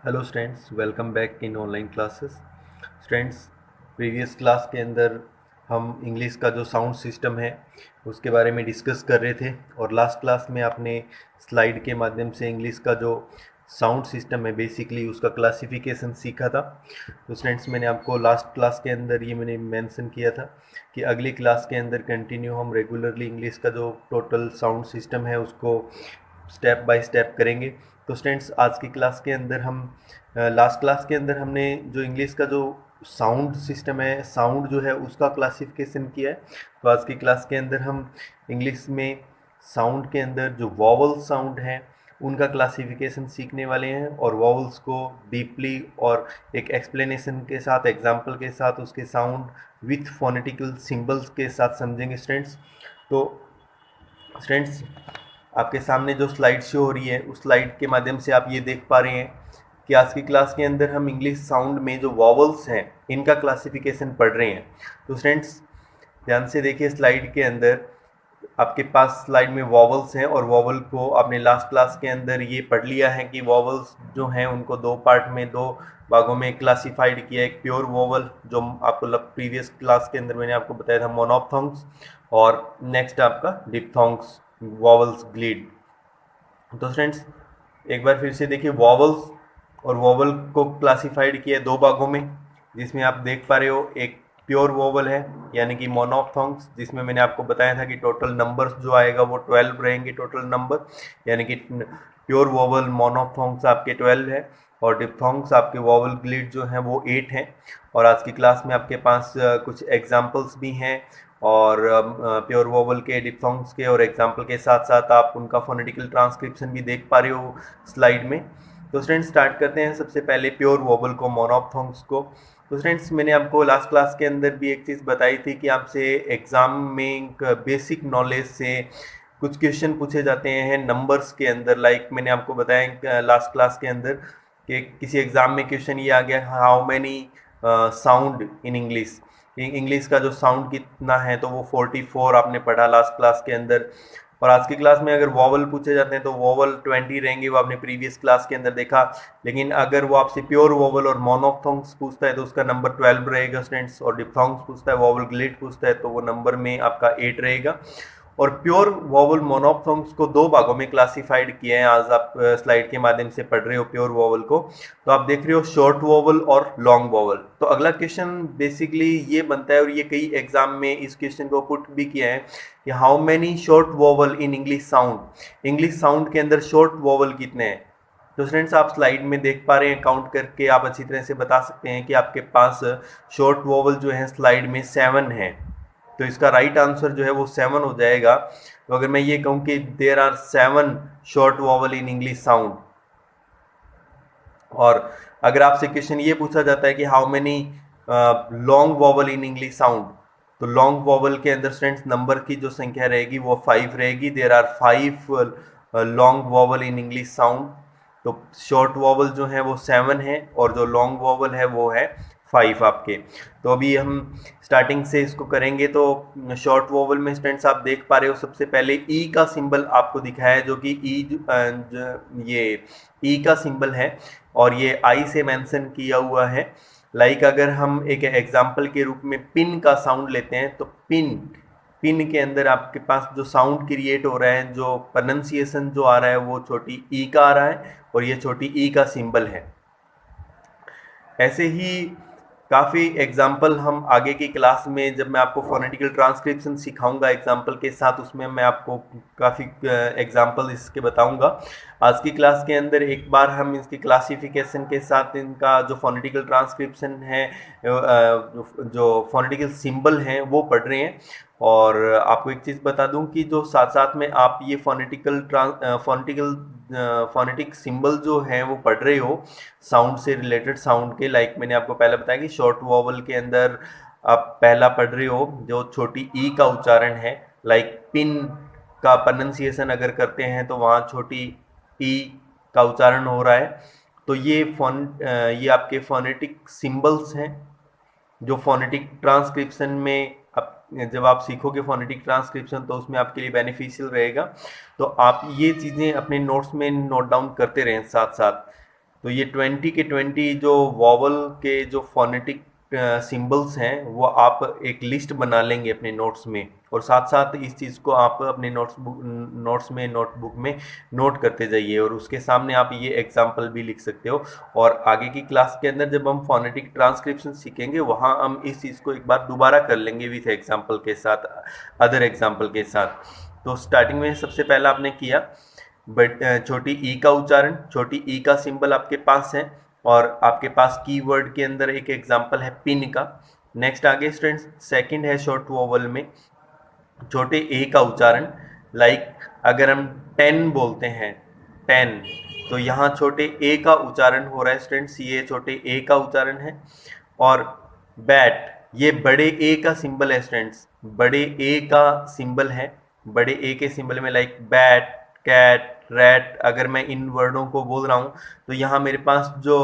Hello students, welcome back in online classes. Students, previous class के अंदर हम English का जो साउंड सिस्टम है उसके बारे में डिस्कस कर रहे थे और लास्ट क्लास में आपने स्लाइड के माध्यम से इंग्लिश का जो साउंड सिस्टम है बेसिकली उसका क्लासिफिकेशन सीखा था। तो स्टूडेंट्स, मैंने आपको लास्ट क्लास के अंदर ये मैंने मेंशन किया था कि अगली क्लास के अंदर कंटिन्यू हम रेगुलरली इंग्लिश का जो टोटल साउंड सिस्टम है उसको स्टेप बाय स्टेप करेंगे। तो स्टूडेंट्स, आज की क्लास के अंदर हम लास्ट क्लास के अंदर हमने जो इंग्लिश का जो साउंड सिस्टम है, साउंड जो है उसका क्लासिफिकेशन किया है। तो आज की क्लास के अंदर हम इंग्लिश में साउंड के अंदर जो वॉवल साउंड है उनका क्लासिफिकेशन सीखने वाले हैं और वॉवल्स को डीपली और एक एक्सप्लेनेशन के साथ, एग्जाम्पल के साथ, उसके साउंड विथ फोनेटिकल सिंबल्स के साथ समझेंगे स्टूडेंट्स। तो स्टूडेंट्स, आपके सामने जो स्लाइड शो हो रही है उस स्लाइड के माध्यम से आप ये देख पा रहे हैं कि आज की क्लास के अंदर हम इंग्लिश साउंड में जो वॉवल्स हैं इनका क्लासिफिकेशन पढ़ रहे हैं। तो स्टूडेंट्स, ध्यान से देखिए, स्लाइड के अंदर आपके पास स्लाइड में वॉवल्स हैं और वॉवल को आपने लास्ट क्लास के अंदर ये पढ़ लिया है कि वॉवल्स जो हैं उनको दो पार्ट में, दो भागों में क्लासिफाइड किया। एक प्योर वॉवल जो आपको प्रीवियस क्लास के अंदर मैंने आपको बताया था मोनोप्थोंग्स, और नेक्स्ट आपका डिप्थोंग्स, वॉवल्स ग्लीड। तो स्टूडेंट्स, एक बार फिर से देखिए, वॉवल्स और वॉवल को क्लासिफाइड किया दो भागों में, जिसमें आप देख पा रहे हो एक प्योर वॉवल है यानी कि मोनोप्थोंग्स, जिसमें मैंने आपको बताया था कि टोटल नंबर्स जो आएगा वो 12 रहेंगे टोटल नंबर, यानी कि प्योर वॉवल मोनोप्थोंग्स आपके 12 है और डिप्थोंग्स आपके वॉवल ग्लिड जो हैं वो 8 हैं। और आज की क्लास में आपके पास कुछ एग्जाम्पल्स भी हैं और प्योर वोवल के, डिप्थोंग्स के और एग्जाम्पल के साथ साथ आप उनका फोनेटिकल ट्रांसक्रिप्शन भी देख पा रहे हो स्लाइड में। तो स्टूडेंट्स, स्टार्ट करते हैं सबसे पहले प्योर वोवल को, मोनोप्थोंग्स को। तो स्टूडेंट्स, मैंने आपको लास्ट क्लास के अंदर भी एक चीज़ बताई थी कि आपसे एग्जाम में बेसिक नॉलेज से कुछ क्वेश्चन पूछे जाते हैं नंबर्स के अंदर। लाइक मैंने आपको बताया लास्ट क्लास के अंदर कि किसी एग्जाम में क्वेश्चन ये आ गया, how many sound in English, English का जो साउंड कितना है, तो वो 44 आपने पढ़ा लास्ट क्लास के अंदर। और आज की क्लास में अगर वॉवल पूछे जाते हैं तो वॉवल 20 रहेंगे, वो आपने प्रीवियस क्लास के अंदर देखा। लेकिन अगर वो आपसे प्योर वॉवल और मोनोप्थोंग्स पूछता है तो उसका नंबर 12 रहेगा स्टूडेंट्स, और डिप्थोंग्स पूछता है, वॉवल ग्लिड पूछता है तो वो नंबर में आपका 8 रहेगा। और प्योर वॉवल मोनोप्थोंग्स को दो भागों में क्लासिफाइड किए हैं, आज आप स्लाइड के माध्यम से पढ़ रहे हो प्योर वॉवल को। तो आप देख रहे हो शॉर्ट वॉवल और लॉन्ग वॉवल। तो अगला क्वेश्चन बेसिकली ये बनता है और ये कई एग्जाम में इस क्वेश्चन को पुट भी किया है कि how many short vowel in English sound, English sound के अंदर शॉर्ट वॉवल कितने हैं। तो स्टूडेंट्स, आप स्लाइड में देख पा रहे हैं, काउंट करके आप अच्छी तरह से बता सकते हैं कि आपके पास शॉर्ट वॉवल जो है स्लाइड में 7 है। तो इसका राइट आंसर जो है वो 7 हो जाएगा। तो अगर मैं ये कहूँ कि there are 7 short vowel in English sound, और अगर आपसे क्वेश्चन ये पूछा जाता है कि how many long vowel in English sound, तो लॉन्ग वॉवल के अंदर स्टूडेंट्स नंबर की जो संख्या रहेगी वो 5 रहेगी। There are 5 long vowel in English sound. तो शॉर्ट वॉवल जो है वो 7 है और जो लॉन्ग वॉवल है वो है 5 आपके। तो अभी हम स्टार्टिंग से इसको करेंगे। तो शॉर्ट वॉवल में स्टूडेंट्स आप देख पा रहे हो सबसे पहले ई का सिंबल आपको दिखाया है, जो कि ये ई का सिंबल है और ये आई से मेंशन किया हुआ है। लाइक अगर हम एक एग्जांपल के रूप में पिन का साउंड लेते हैं तो पिन, पिन के अंदर आपके पास जो साउंड क्रिएट हो रहा है, जो प्रोनाउंसिएशन जो आ रहा है वो छोटी ई का आ रहा है और ये छोटी ई का सिंबल है। ऐसे ही काफ़ी एग्जाम्पल हम आगे की क्लास में, जब मैं आपको फोनेटिकल ट्रांसक्रिप्शन सिखाऊंगा एग्जाम्पल के साथ, उसमें मैं आपको काफ़ी एग्जाम्पल इसके बताऊंगा। आज की क्लास के अंदर एक बार हम इसकी क्लासिफिकेशन के साथ इनका जो फोनेटिकल ट्रांसक्रिप्शन है, जो फोनेटिकल सिंबल हैं वो पढ़ रहे हैं। और आपको एक चीज़ बता दूं कि जो साथ साथ में आप ये फोनेटिक सिंबल जो हैं वो पढ़ रहे हो साउंड से रिलेटेड, साउंड के, लाइक मैंने आपको पहले बताया कि शॉर्ट वॉवल के अंदर आप पहला पढ़ रहे हो जो छोटी ई का उच्चारण है। लाइक पिन का प्रोनाउंसिएशन अगर करते हैं तो वहाँ छोटी ई का उच्चारण हो रहा है। तो ये आपके फोनेटिक सिंबल्स हैं जो फोनेटिक ट्रांसक्रिप्शन में जब आप सीखोगे फोनेटिक ट्रांसक्रिप्शन तो उसमें आपके लिए बेनिफिशियल रहेगा। तो आप ये चीज़ें अपने नोट्स में नोट डाउन करते रहें साथ साथ। तो ये 20 के 20 जो वॉवल के जो फोनेटिक सिंबल्स हैं वो आप एक लिस्ट बना लेंगे अपने नोट्स में, और साथ साथ इस चीज़ को आप अपने नोटबुक में नोट करते जाइए, और उसके सामने आप ये एग्जाम्पल भी लिख सकते हो। और आगे की क्लास के अंदर जब हम फोनेटिक ट्रांसक्रिप्शन सीखेंगे वहाँ हम इस चीज़ को एक बार दोबारा कर लेंगे विथ एग्जाम्पल के साथ, अदर एग्जाम्पल के साथ। तो स्टार्टिंग में सबसे पहला आपने किया बट छोटी ई का उच्चारण, छोटी ई का सिंबल आपके पास है, और आपके पास कीवर्ड के अंदर एक एग्जांपल है पिन का। नेक्स्ट आगे स्टूडेंट्स सेकंड है शॉर्ट वोवल में छोटे ए का उच्चारण, लाइक अगर हम 10 बोलते हैं 10, तो यहाँ छोटे ए का उच्चारण हो रहा है स्टूडेंट्स, ये छोटे ए का उच्चारण है। और बैट, ये बड़े ए का सिंबल है स्टूडेंट्स, बड़े ए का सिंबल है, बड़े ए के सिंबल में लाइक बैट, कैट, रैट, अगर मैं इन वर्डों को बोल रहा हूँ तो यहाँ मेरे पास जो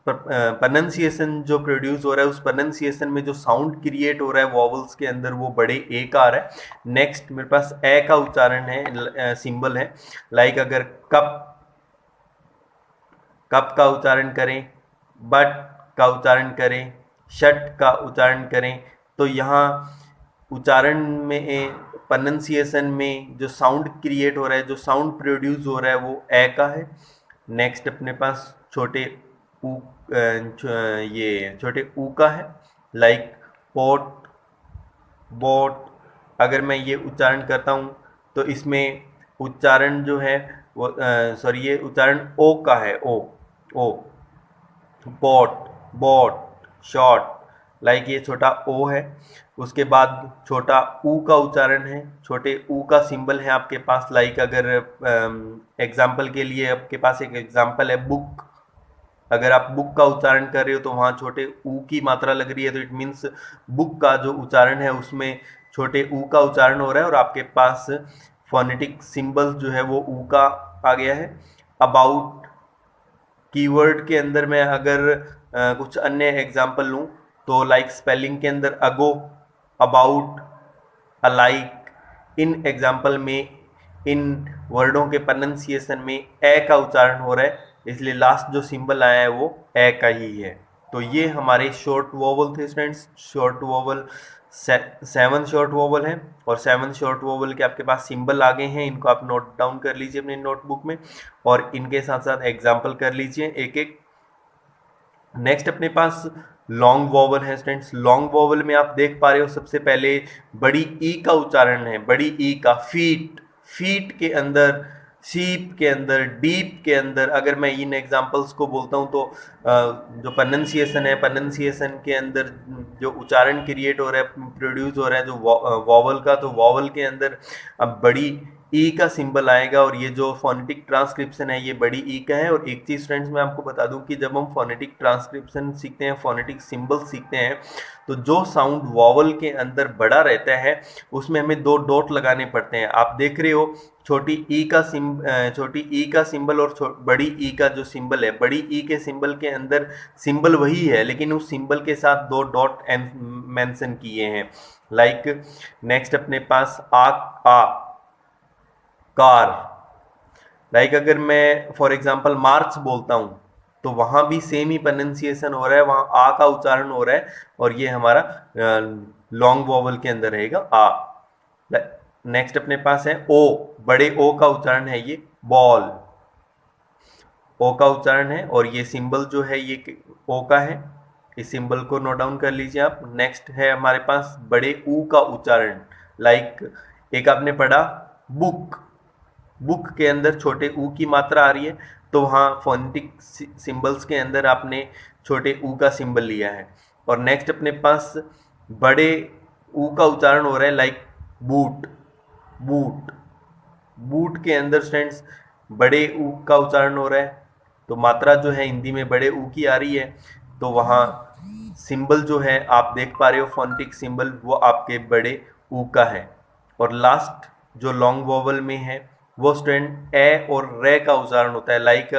प्रोनंसिएशन जो प्रोड्यूस हो रहा है, उस प्रोनंसिएशन में जो साउंड क्रिएट हो रहा है वॉवल्स के अंदर वो बड़े ए का आ रहा है। नेक्स्ट मेरे पास ए का उच्चारण है, सिंबल है, लाइक अगर कप, कप का उच्चारण करें, बट का उच्चारण करें, शट का उच्चारण करें, तो यहाँ उच्चारण में प्रोनंसिएशन में जो साउंड क्रिएट हो रहा है, जो साउंड प्रोड्यूस हो रहा है वो ए का है। नेक्स्ट अपने पास छोटे ऊ, ये छोटे ऊ का है, लाइक पोट, बोट, अगर मैं ये उच्चारण करता हूँ तो इसमें उच्चारण जो है वो सॉरी ये उच्चारण ओ का है, ओ ओ, पोट, बोट, शॉट, लाइक ये छोटा ओ है। उसके बाद छोटा ऊ का उच्चारण है, छोटे ऊ का सिंबल है आपके पास, लाइक अगर एग्जाम्पल के लिए आपके पास एक एग्जाम्पल है बुक, अगर आप बुक का उच्चारण कर रहे हो तो वहाँ छोटे ऊ की मात्रा लग रही है, तो इट मीन्स बुक का जो उच्चारण है उसमें छोटे ऊ का उच्चारण हो रहा है, और आपके पास फोनेटिक सिंबल जो है वो ऊ का आ गया है। अबाउट, कीवर्ड के अंदर मैं अगर कुछ अन्य एग्जाम्पल लूँ तो लाइक स्पेलिंग के अंदर अगो, अबाउट, अलाइक, इन एग्जाम्पल में इन वर्डों के प्रोनंसिएशन में ए का उच्चारण हो रहा है, इसलिए लास्ट जो सिंबल आया है वो ए का ही है। तो ये हमारे शॉर्ट वोवल थे students, short vowel 7 short vowel हैं, और 7 शॉर्ट वोवल के आपके पास सिंबल आगे हैं, इनको आप नोट डाउन कर लीजिए अपने नोटबुक में, और इनके साथ साथ एग्जाम्पल कर लीजिए एक एक। नेक्स्ट अपने पास लॉन्ग वोवल है स्टूडेंट्स, लॉन्ग वोवल में आप देख पा रहे हो सबसे पहले बड़ी ई का उच्चारण है, बड़ी ई का फीट, फीट के अंदर, शीप के अंदर, डीप के अंदर, अगर मैं इन एग्जांपल्स को बोलता हूँ तो जो प्रोनंसिएशन है, प्रोनंसिएशन के अंदर जो उच्चारण क्रिएट हो रहा है, प्रोड्यूस हो रहा है जो वॉवल का, तो वॉवल के अंदर अब बड़ी ई का सिंबल आएगा, और ये जो फोनेटिक ट्रांसक्रिप्शन है ये बड़ी ई का है। और एक चीज़ फ्रेंड्स मैं आपको बता दूं कि जब हम फोनेटिक ट्रांसक्रिप्शन सीखते हैं, फोनेटिक सिंबल सीखते हैं, तो जो साउंड वॉवल के अंदर बड़ा रहता है उसमें हमें 2 डॉट लगाने पड़ते हैं। आप देख रहे हो छोटी ई का सिंबल और बड़ी ई का जो सिंबल है, बड़ी ई के सिंबल के अंदर सिंबल वही है लेकिन उस सिंबल के साथ 2 डॉट मेंशन किए हैं। लाइक नेक्स्ट अपने पास आ, कार, लाइक अगर मैं फॉर एग्जांपल मार्च बोलता हूँ तो वहाँ भी सेम ही प्रोनंसिएशन हो रहा है, वहाँ आ का उच्चारण हो रहा है, और ये हमारा लॉन्ग वोवल के अंदर रहेगा आ। नेक्स्ट अपने पास है ओ, बड़े ओ का उच्चारण है ये बॉल, ओ का उच्चारण है, और ये सिंबल जो है ये ओ का है, इस सिंबल को नोट डाउन कर लीजिए आप। नेक्स्ट है हमारे पास बड़े ऊ का उच्चारण, लाइक एक आपने पढ़ा बुक, बुक के अंदर छोटे ऊ की मात्रा आ रही है, तो वहाँ फोनेटिक सिंबल्स के अंदर आपने छोटे ऊ का सिंबल लिया है। और नेक्स्ट अपने पास बड़े ऊ का उच्चारण हो रहा है, लाइक बूट, बूट, बूट के अंदर स्टूडेंट्स बड़े ऊ का उच्चारण हो रहा है, तो मात्रा जो है हिंदी में बड़े ऊ की आ रही है, तो वहाँ सिंबल जो है आप देख पा रहे हो फोनेटिक सिंबल वो आपके बड़े ऊ का है। और लास्ट जो लॉन्ग वोवल में है वो स्टूडेंट ए और रे का उच्चारण होता है, लाइक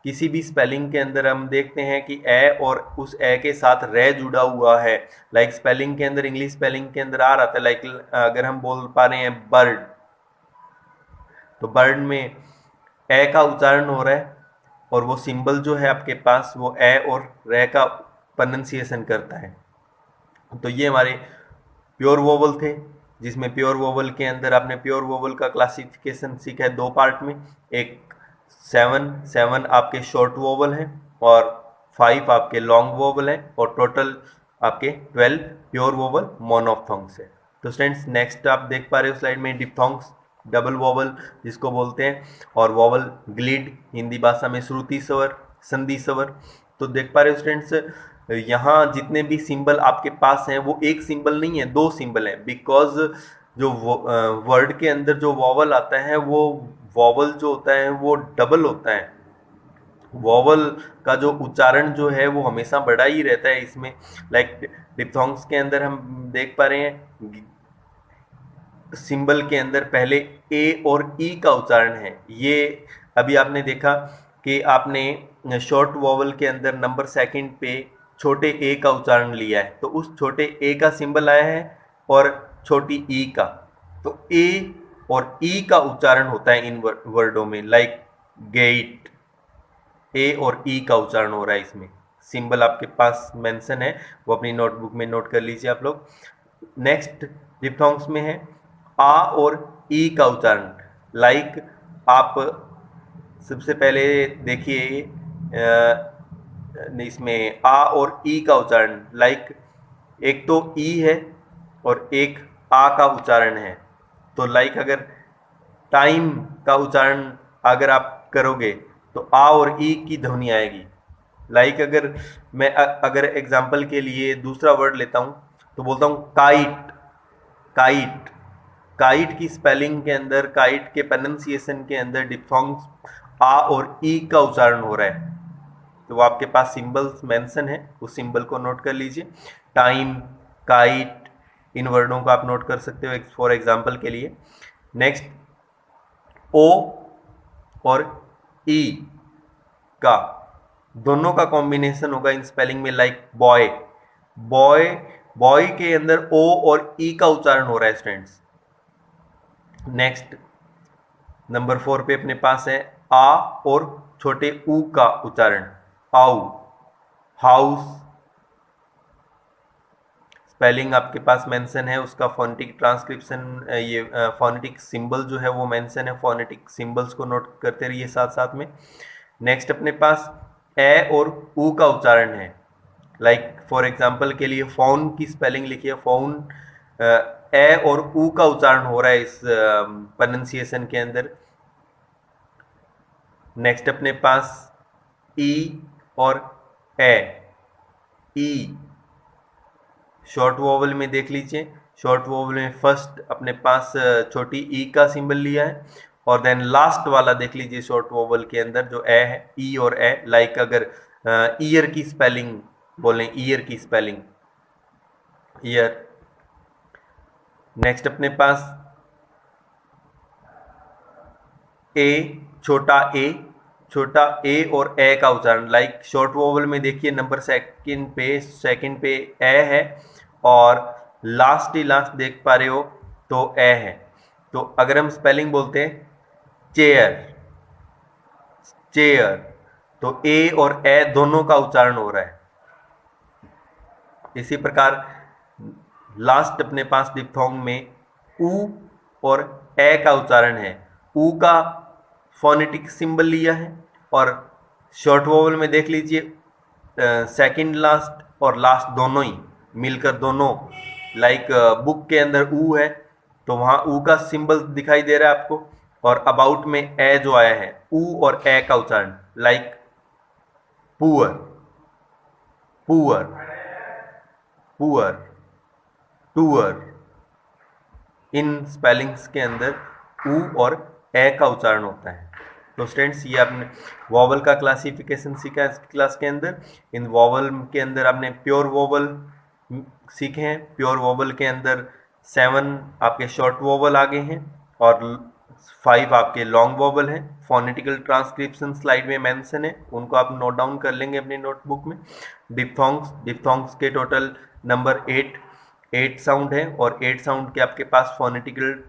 किसी भी स्पेलिंग के अंदर हम देखते हैं कि ए और उस ए के साथ रे जुड़ा हुआ है, लाइक स्पेलिंग के अंदर, इंग्लिश स्पेलिंग के अंदर आ रहा था, लाइक अगर हम बोल पा रहे हैं बर्ड, तो बर्ड में ए का उच्चारण हो रहा है, और वो सिंबल जो है आपके पास वो ए और रे का प्रोनाउंसिएशन करता है। तो ये हमारे प्योर वोवल थे, जिसमें प्योर वोवल के अंदर आपने प्योर वोवल का क्लासिफिकेशन सीखा है 2 पार्ट में। एक 7 आपके शॉर्ट वोवल हैं और 5 आपके लॉन्ग वोवल हैं और टोटल आपके 12 प्योर वोवल मोनोफ्थोंग्स है। तो स्टूडेंट्स नेक्स्ट आप देख पा रहे हो स्लाइड में डिप्थोंग्स, डबल वोवल जिसको बोलते हैं, और वोवल ग्लिड हिंदी भाषा में श्रुति स्वर, संधि स्वर। तो देख पा रहे हो स्टूडेंट्स, यहाँ जितने भी सिंबल आपके पास हैं वो एक सिंबल नहीं है, 2 सिंबल हैं, बिकॉज जो वर्ड के अंदर जो वॉवल आता है वो वॉवल जो होता है वो डबल होता है। वॉवल का जो उच्चारण जो है वो हमेशा बड़ा ही रहता है इसमें। लाइक डिप्थोंग्स के अंदर हम देख पा रहे हैं सिंबल के अंदर पहले ए और ई का उच्चारण है। ये अभी आपने देखा कि आपने शॉर्ट वॉवल के अंदर नंबर सेकंड पे छोटे ए का उच्चारण लिया है, तो उस छोटे ए का सिंबल आया है और छोटी ई का। तो ए और ई का उच्चारण होता है इन वर्डों में, लाइक गेट, ए और ई का उच्चारण हो रहा है इसमें। सिंबल आपके पास मेंशन है, वो अपनी नोटबुक में नोट कर लीजिए आप लोग। नेक्स्ट डिप्थोंग्स में है आ और ई का उच्चारण। लाइक आप सबसे पहले देखिए इसमें आ और ई का उच्चारण, लाइक एक तो ई है और एक आ का उच्चारण है। तो लाइक अगर टाइम का उच्चारण अगर आप करोगे तो आ और ई की ध्वनि आएगी। लाइक अगर मैं अगर एग्जाम्पल के लिए दूसरा वर्ड लेता हूं तो बोलता हूं काइट। काइट, काइट की स्पेलिंग के अंदर, काइट के प्रोनाउंसिएशन के अंदर डिप्थोंग्स आ और ई का उच्चारण हो रहा है। तो वो आपके पास सिंबल्स मेंशन है, उस सिंबल को नोट कर लीजिए। टाइम, काइट, इन वर्डों को आप नोट कर सकते हो फॉर एग्जाम्पल के लिए। नेक्स्ट ओ और ई का दोनों का कॉम्बिनेशन होगा इन स्पेलिंग में, लाइक बॉय। बॉय, बॉय के अंदर ओ और ई का उच्चारण हो रहा है स्टूडेंट्स। नेक्स्ट नंबर 4 पे अपने पास है आ और छोटे ऊ का उच्चारण, आउ, हाउस। स्पेलिंग आपके पास मेंशन है, उसका फोनेटिक ट्रांसक्रिप्शन, ये फोनेटिक सिंबल जो है वो मेंशन है। फोनेटिक सिंबल्स को नोट करते रहिए साथ साथ में। नेक्स्ट अपने पास ए और ऊ का उच्चारण है। लाइक फॉर एग्जांपल के लिए फोन की स्पेलिंग लिखिए, फोन, ए और ऊ का उच्चारण हो रहा है इस प्रोनाउंसिएशन के अंदर। नेक्स्ट अपने पास ई और ए, ई शॉर्ट वोवल में देख लीजिए। शॉर्ट वोवल में फर्स्ट अपने पास छोटी ई का सिंबल लिया है और देन लास्ट वाला देख लीजिए शॉर्ट वोवल के अंदर जो ए है, ई और ए। लाइक अगर ईयर की स्पेलिंग बोलें, ईयर की स्पेलिंग, ईयर। नेक्स्ट अपने पास ए, छोटा ए और ए का उच्चारण। लाइक शॉर्ट वोवल में देखिए नंबर सेकंड पे ए है और लास्ट ही लास्ट देख पा रहे हो तो ए है। तो अगर हम स्पेलिंग बोलते हैं चेयर, चेयर, तो ए और ए दोनों का उच्चारण हो रहा है। इसी प्रकार लास्ट अपने पास डिप्थोंग में ऊ और ए का उच्चारण है। ऊ का फोनेटिक सिंबल लिया है और शॉर्ट वोवल में देख लीजिए सेकंड लास्ट और लास्ट दोनों ही मिलकर दोनों, लाइक बुक के अंदर ऊ है तो वहाँ ऊ का सिंबल दिखाई दे रहा है आपको, और अबाउट में ए जो आया है, ऊ और ए का उच्चारण, लाइक पुअर, पुअर, पुअर, टूअर। इन स्पेलिंग्स के अंदर ऊ और ए का उच्चारण होता है। तो स्टूडेंट्स ये आपने वॉवल का क्लासिफिकेशन सीखा इस क्लास के अंदर। इन वॉवल के अंदर आपने प्योर वॉवल सीखे हैं। प्योर वॉवल के अंदर 7 आपके शॉर्ट वॉवल आ गए हैं और 5 आपके लॉन्ग वॉवल हैं। फोनेटिकल ट्रांसक्रिप्शन स्लाइड में मेंशन है, उनको आप नोट डाउन कर लेंगे अपनी नोटबुक में। डिप्थोंग्स के टोटल नंबर 8 साउंड है और 8 साउंड के आपके पास फोनेटिकल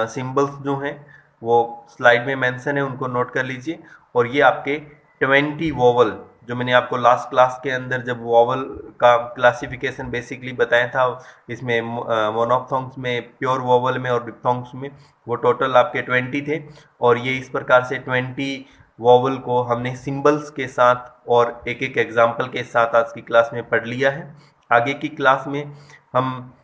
सिंबल्स जो हैं वो स्लाइड में मेंशन है, उनको नोट कर लीजिए। और ये आपके 20 वोवल, जो मैंने आपको लास्ट क्लास के अंदर जब वोवल का क्लासिफिकेशन बेसिकली बताया था, इसमें मोनोफ्थोंग्स में, प्योर वोवल में और डिप्थोंग्स में, वो टोटल आपके 20 थे। और ये इस प्रकार से 20 वोवल को हमने सिंबल्स के साथ और एक एक एग्जाम्पल के साथ आज की क्लास में पढ़ लिया है। आगे की क्लास में हम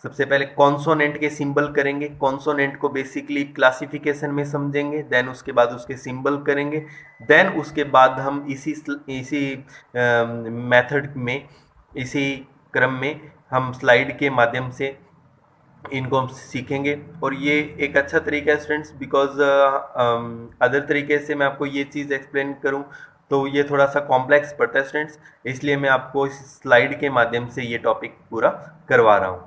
सबसे पहले कॉन्सोनेंट के सिंबल करेंगे, कॉन्सोनेंट को बेसिकली क्लासिफिकेशन में समझेंगे, देन उसके बाद उसके सिंबल करेंगे, देन उसके बाद हम इसी मेथड में, इसी क्रम में हम स्लाइड के माध्यम से इनको हम सीखेंगे। और ये एक अच्छा तरीका है स्टूडेंट्स, बिकॉज अदर तरीके से मैं आपको ये चीज़ एक्सप्लेन करूँ तो ये थोड़ा सा कॉम्प्लेक्स पड़ता है स्टूडेंट्स, इसलिए मैं आपको इस स्लाइड के माध्यम से ये टॉपिक पूरा करवा रहा हूँ।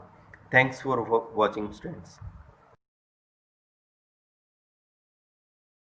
Thanks for watching students.